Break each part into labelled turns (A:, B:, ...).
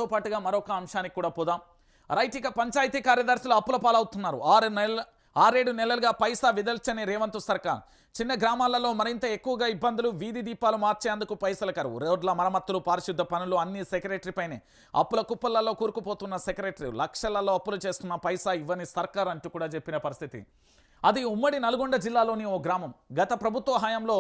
A: తో పాటుగా మరొక అంశానికి కూడా పోదాం. రైట్, ఇక పంచాయతీ కార్యదర్శులు అప్పుల పాలవుతున్నారు. 6-7 నెలలుగా పైసా విదల్చని రేవంత్ సర్కార్. చిన్న గ్రామాలలో మరింత ఎక్కువగా ఇబ్బందులు. వీధి దీపాలు మార్చేందుకు పైసల కరువు. రోడ్ల మరమ్మతులు, పారిశుద్ధ పనులు అన్ని సెక్రటరీ పైనే. అప్పుల కుప్పలలో కూరుకుపోతున్న సెక్రటరీ. లక్షలలో అప్పులు చేస్తున్న పైసా ఇవ్వని సర్కార్ అంటూ కూడా చెప్పిన పరిస్థితి. అది ఉమ్మడి నల్గొండ జిల్లాలోని ఓ గ్రామం. గత ప్రభుత్వ హయాంలో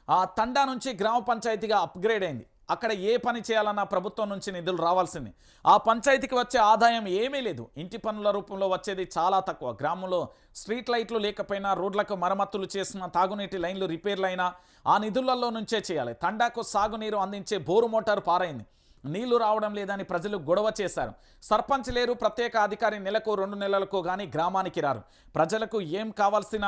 A: ఆ తండా నుంచి గ్రామ పంచాయతీగా అప్గ్రేడ్ అయింది. అక్కడ ఏ పని చేయాలన్నా ప్రభుత్వం నుంచి నిధులు రావాల్సింది. ఆ పంచాయతీకి వచ్చే ఆదాయం ఏమీ లేదు. ఇంటి పనుల రూపంలో వచ్చేది చాలా తక్కువ. గ్రామంలో స్ట్రీట్ లైట్లు లేకపోయినా, రోడ్లకు మరమ్మతులు చేసిన, తాగునీటి లైన్లు రిపేర్లు అయినా ఆ నిధులలో నుంచే చేయాలి. తండాకు సాగునీరు అందించే బోరు మోటారు పారైంది. నీళ్లు రావడం లేదని ప్రజలు గొడవ చేశారు. సర్పంచ్ లేరు, ప్రత్యేక అధికారి నెలకు 2 నెలలకు కానీ గ్రామానికి రారు. ప్రజలకు ఏం కావాల్సిన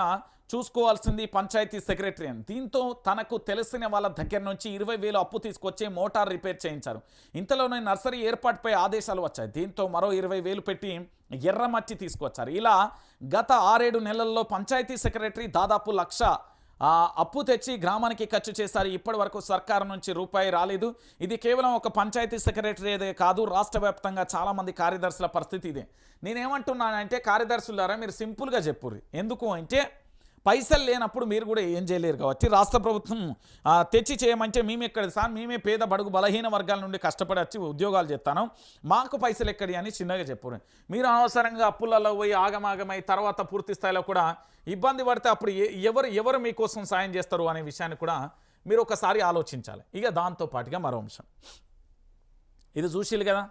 A: చూసుకోవాల్సింది పంచాయతీ సెక్రటరీ అని. దీంతో తనకు తెలిసిన వాళ్ళ దగ్గర నుంచి 20,000 అప్పు తీసుకొచ్చి మోటార్ రిపేర్ చేయించారు. ఇంతలోనే నర్సరీ ఏర్పాటుపై ఆదేశాలు వచ్చాయి. దీంతో మరో 20,000 పెట్టి ఎర్రమట్టి తీసుకొచ్చారు. ఇలా గత 6-7 నెలల్లో పంచాయతీ సెక్రటరీ దాదాపు 1,00,000 అప్పు తెచ్చి గ్రామానికి ఖర్చు చేశారు. ఇప్పటి వరకు సర్కారు నుంచి రూపాయి రాలేదు. ఇది కేవలం ఒక పంచాయతీ సెక్రటరీదే కాదు, రాష్ట్ర వ్యాప్తంగా చాలామంది కార్యదర్శుల పరిస్థితి ఇదే. నేనేమంటున్నానంటే, కార్యదర్శులారా మీరు సింపుల్గా చెప్పుర్రి. ఎందుకు అంటే, పైసలు లేనప్పుడు మీరు కూడా ఏం చేయలేరు కాబట్టి రాష్ట్ర ప్రభుత్వం తెచ్చి చేయమంటే మేము ఎక్కడ సార్, మేమే పేద బడుగు బలహీన వర్గాల నుండి కష్టపడి వచ్చి ఉద్యోగాలు చేస్తాను, మాకు పైసలు ఎక్కడి అని చిన్నగా చెప్పారు. మీరు అనవసరంగా అప్పులలో పోయి ఆగమాగమై తర్వాత పూర్తి స్థాయిలో కూడా ఇబ్బంది పడితే అప్పుడు ఎవరు మీకోసం సాయం చేస్తారు అనే విషయాన్ని కూడా మీరు ఒకసారి ఆలోచించాలి. ఇక దాంతో పాటుగా మరో అంశం ఇది చూసిలు కదా.